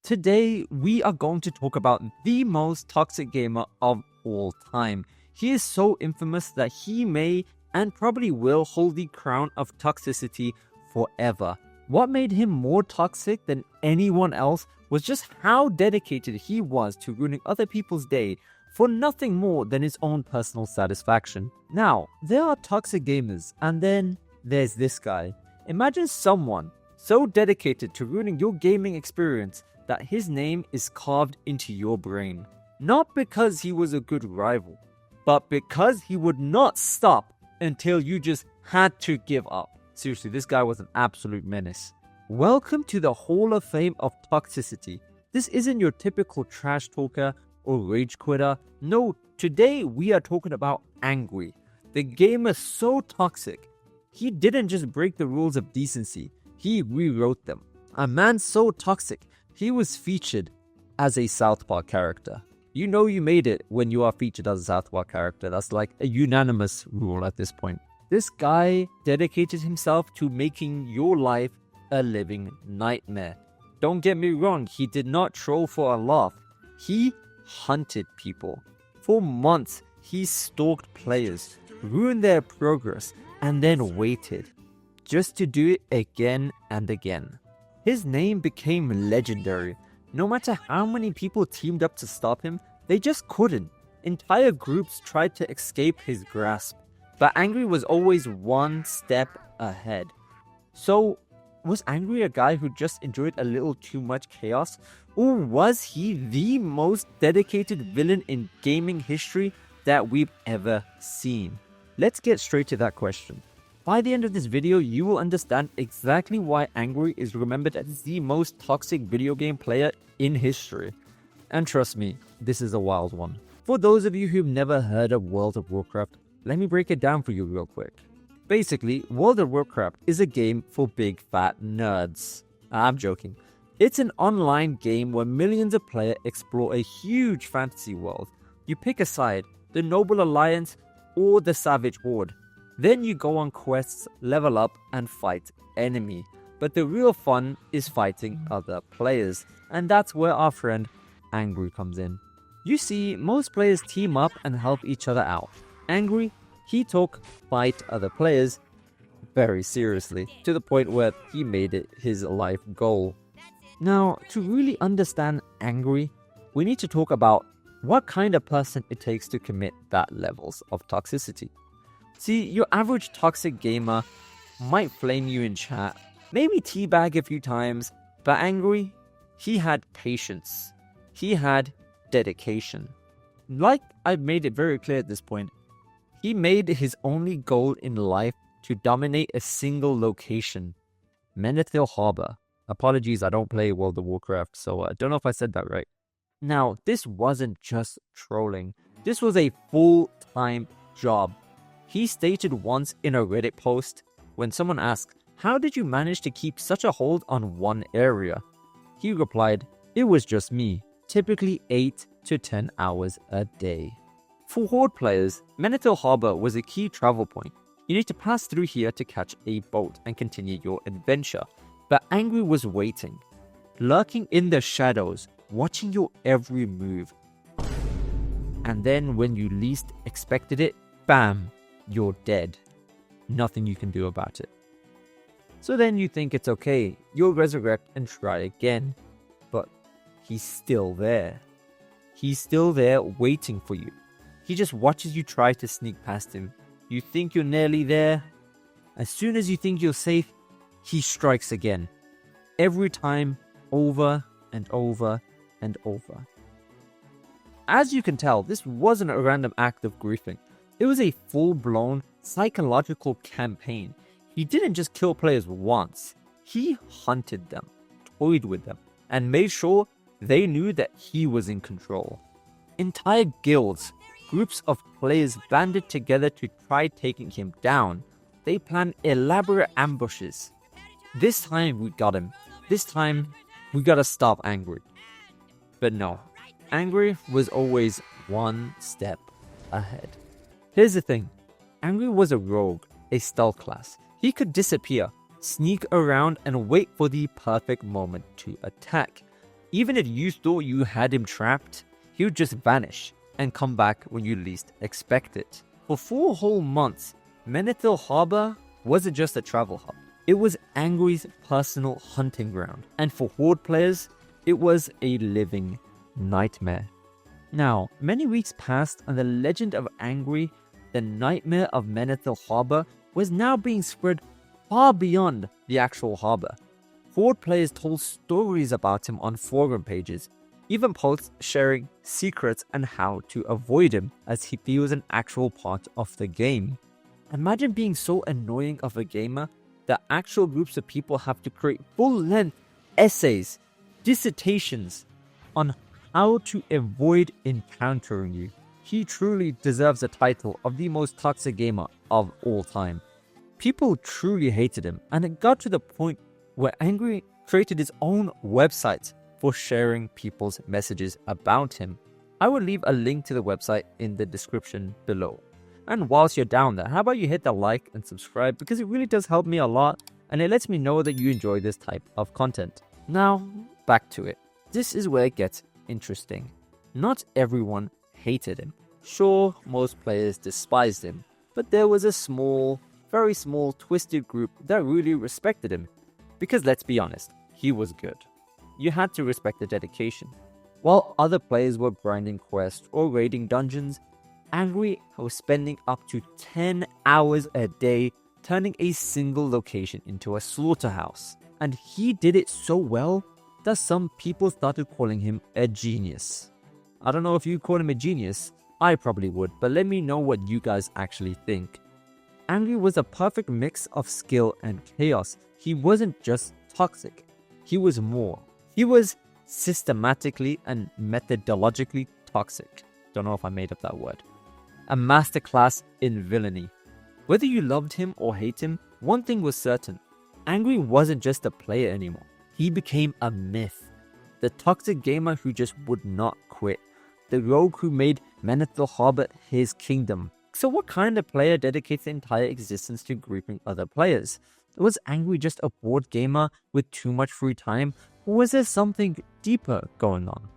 Today, we are going to talk about the most toxic gamer of all time. He is so infamous that he may and probably will hold the crown of toxicity forever. What made him more toxic than anyone else was just how dedicated he was to ruining other people's day for nothing more than his own personal satisfaction. Now, there are toxic gamers, and then there's this guy. Imagine someone so dedicated to ruining your gaming experience that his name is carved into your brain. Not because he was a good rival, but because he would not stop until you just had to give up. Seriously, this guy was an absolute menace. Welcome to the Hall of Fame of Toxicity. This isn't your typical trash talker or rage quitter. No, today we are talking about Angwe, the gamer so toxic. He didn't just break the rules of decency, he rewrote them. A man so toxic, he was featured as a South Park character. You know you made it when you are featured as a South Park character. That's like a unanimous rule at this point. This guy dedicated himself to making your life a living nightmare. Don't get me wrong, he did not troll for a laugh. He hunted people. For months, he stalked players, ruined their progress, and then waited, just to do it again and again. His name became legendary. No matter how many people teamed up to stop him, they just couldn't. Entire groups tried to escape his grasp, but Angwe was always one step ahead. So, was Angwe a guy who just enjoyed a little too much chaos? Or was he the most dedicated villain in gaming history that we've ever seen? Let's get straight to that question. By the end of this video, you will understand exactly why Angwe is remembered as the most toxic video game player in history. And trust me, this is a wild one. For those of you who've never heard of World of Warcraft, let me break it down for you real quick. Basically, World of Warcraft is a game for big fat nerds. I'm joking. It's an online game where millions of players explore a huge fantasy world. You pick a side, the Noble Alliance or the Savage Horde. Then you go on quests, level up, and fight enemy. But the real fun is fighting other players, and that's where our friend Angwe comes in. You see, most players team up and help each other out. Angwe, he took fight other players very seriously, to the point where he made it his life goal. Now, to really understand Angwe, we need to talk about what kind of person it takes to commit that levels of toxicity. See, your average toxic gamer might flame you in chat, maybe teabag a few times, but Angwe, he had patience. He had dedication. Like I've made it very clear at this point, he made his only goal in life to dominate a single location, Menethil Harbor. Apologies, I don't play World of Warcraft, so I don't know if I said that right. Now, this wasn't just trolling. This was a full-time job. He stated once in a Reddit post, when someone asked, "How did you manage to keep such a hold on one area?" He replied, "It was just me, typically 8 to 10 hours a day." For Horde players, Menethil Harbor was a key travel point. You need to pass through here to catch a boat and continue your adventure. But Angwe was waiting, lurking in the shadows, watching your every move. And then when you least expected it, bam, you're dead. Nothing you can do about it. So then you think it's okay, you'll resurrect and try again. But he's still there. He's still there waiting for you. He just watches you try to sneak past him. You think you're nearly there. As soon as you think you're safe, he strikes again. Every time, over and over and over. As you can tell, this wasn't a random act of griefing. It was a full-blown psychological campaign. He didn't just kill players once. He hunted them, toyed with them, and made sure they knew that he was in control. Entire guilds, groups of players banded together to try taking him down. They planned elaborate ambushes. This time we got him. This time we gotta stop Angwe. But no, Angwe was always one step ahead. Here's the thing, Angwe was a rogue, a stealth class. He could disappear, sneak around and wait for the perfect moment to attack. Even if you thought you had him trapped, he would just vanish and come back when you least expect it. For 4 whole months, Menethil Harbor wasn't just a travel hub. It was Angwe's personal hunting ground, and for Horde players, it was a living nightmare. Now, many weeks passed and the legend of Angwe, the nightmare of Menethil Harbor, was now being spread far beyond the actual harbor. Horde players told stories about him on forum pages, even posts sharing secrets and how to avoid him, as he was an actual part of the game. Imagine being so annoying of a gamer that actual groups of people have to create full-length essays, dissertations on how to avoid encountering you. He truly deserves the title of the most toxic gamer of all time. People truly hated him, and it got to the point where Angwe created his own website for sharing people's messages about him. I will leave a link to the website in the description below. And whilst you're down there, how about you hit the like and subscribe, because it really does help me a lot and it lets me know that you enjoy this type of content. Now, back to it. This is where it gets interesting. Not everyone hated him. Sure, most players despised him, but there was a small, very small, twisted group that really respected him. Because let's be honest, he was good. You had to respect the dedication. While other players were grinding quests or raiding dungeons, Angwe was spending up to 10 hours a day turning a single location into a slaughterhouse. And he did it so well that some people started calling him a genius. I don't know if you call him a genius, I probably would, but let me know what you guys actually think. Angwe was a perfect mix of skill and chaos. He wasn't just toxic, he was more. He was systematically and methodologically toxic. Don't know if I made up that word. A masterclass in villainy. Whether you loved him or hate him, one thing was certain. Angwe wasn't just a player anymore. He became a myth. The toxic gamer who just would not quit. The rogue who made Menethil Harbor his kingdom. So what kind of player dedicates their entire existence to griefing other players? Was Angwe just a bored gamer with too much free time? Or was there something deeper going on?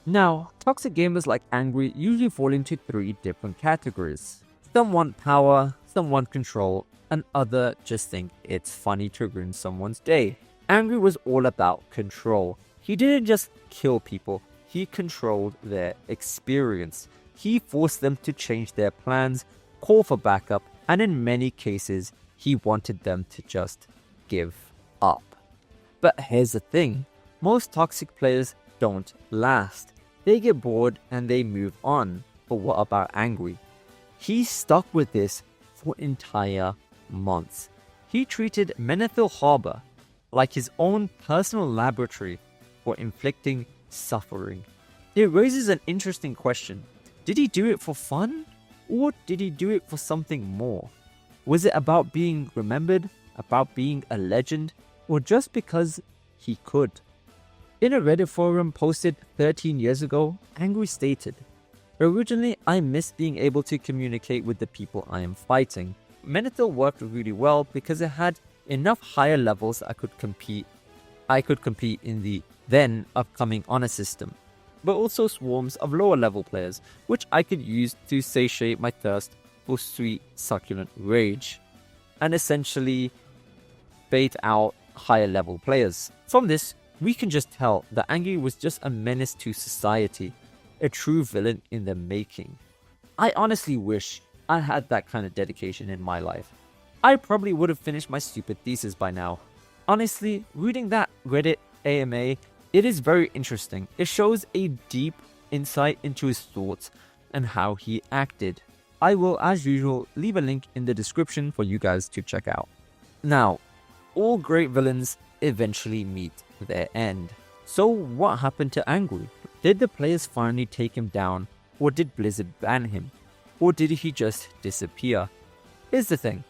Now, toxic gamers like Angwe usually fall into 3 different categories. Some want power, some want control, and other just think it's funny to ruin someone's day. Angwe was all about control. He didn't just kill people, he controlled their experience. He forced them to change their plans, call for backup, and in many cases, he wanted them to just give up. But here's the thing, most toxic players don't last. They get bored and they move on. But what about Angwe? He stuck with this for entire months. He treated Menethil Harbor like his own personal laboratory for inflicting suffering. It raises an interesting question. Did he do it for fun? Or did he do it for something more? Was it about being remembered, about being a legend, or just because he could? In a Reddit forum posted 13 years ago, Angwe stated, "Originally, I missed being able to communicate with the people I am fighting. Menethil worked really well because it had enough higher levels I could compete in the then upcoming honor system, but also swarms of lower level players, which I could use to satiate my thirst for sweet, succulent rage, and essentially bait out higher level players. From this, we can just tell that Angwe was just a menace to society, a true villain in the making. I honestly wish I had that kind of dedication in my life. I probably would have finished my stupid thesis by now. Honestly, reading that Reddit AMA, it is very interesting. It shows a deep insight into his thoughts and how he acted. I will, as usual, leave a link in the description for you guys to check out. Now, all great villains eventually meet their end. So what happened to Angwe? Did the players finally take him down, or did Blizzard ban him? Or did he just disappear? Here's the thing,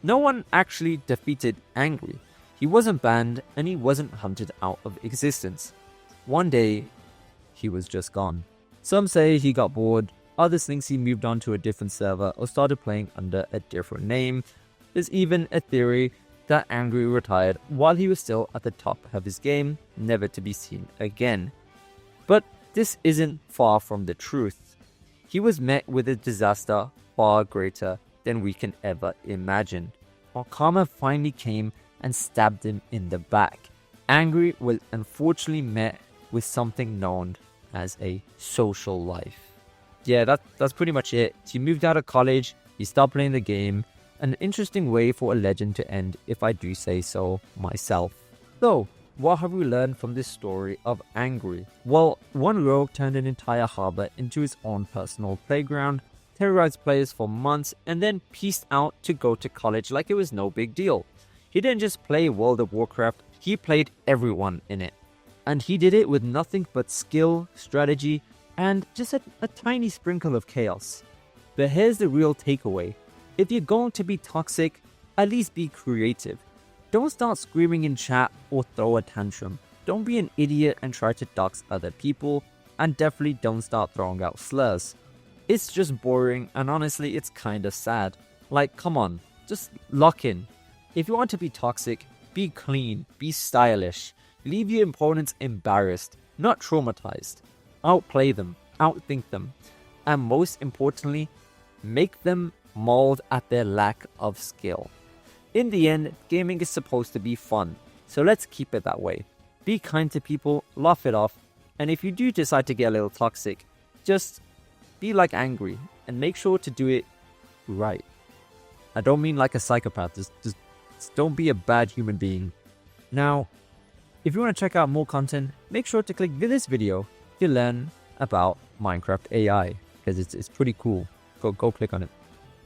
no one actually defeated Angwe. He wasn't banned and he wasn't hunted out of existence. One day, he was just gone. Some say he got bored, others think he moved on to a different server or started playing under a different name. There's even a theory that Angwe retired while he was still at the top of his game, never to be seen again. But this isn't far from the truth. He was met with a disaster far greater than we can ever imagine. While karma finally came and stabbed him in the back, Angwe was unfortunately met with something known as a social life. Yeah, that's pretty much it. He moved out of college, he stopped playing the game. An interesting way for a legend to end, if I do say so myself. So, what have we learned from this story of Angwe? Well, one rogue turned an entire harbor into his own personal playground, terrorized players for months, and then pieced out to go to college like it was no big deal. He didn't just play World of Warcraft, he played everyone in it. And he did it with nothing but skill, strategy, and just a tiny sprinkle of chaos. But here's the real takeaway. If you're going to be toxic, at least be creative. Don't start screaming in chat or throw a tantrum. Don't be an idiot and try to dox other people, and definitely don't start throwing out slurs. It's just boring, and honestly it's kinda sad. Like, come on, just lock in. If you want to be toxic, be clean, be stylish. Leave your opponents embarrassed, not traumatized. Outplay them, outthink them, and most importantly, make them mauled at their lack of skill. In the end, gaming is supposed to be fun, so let's keep it that way. Be kind to people, laugh it off, and if you do decide to get a little toxic, just be like Angwe and make sure to do it right. I don't mean like a psychopath, just don't be a bad human being. Now, if you want to check out more content, make sure to click this video to learn about Minecraft AI, because it's pretty cool. Go click on it.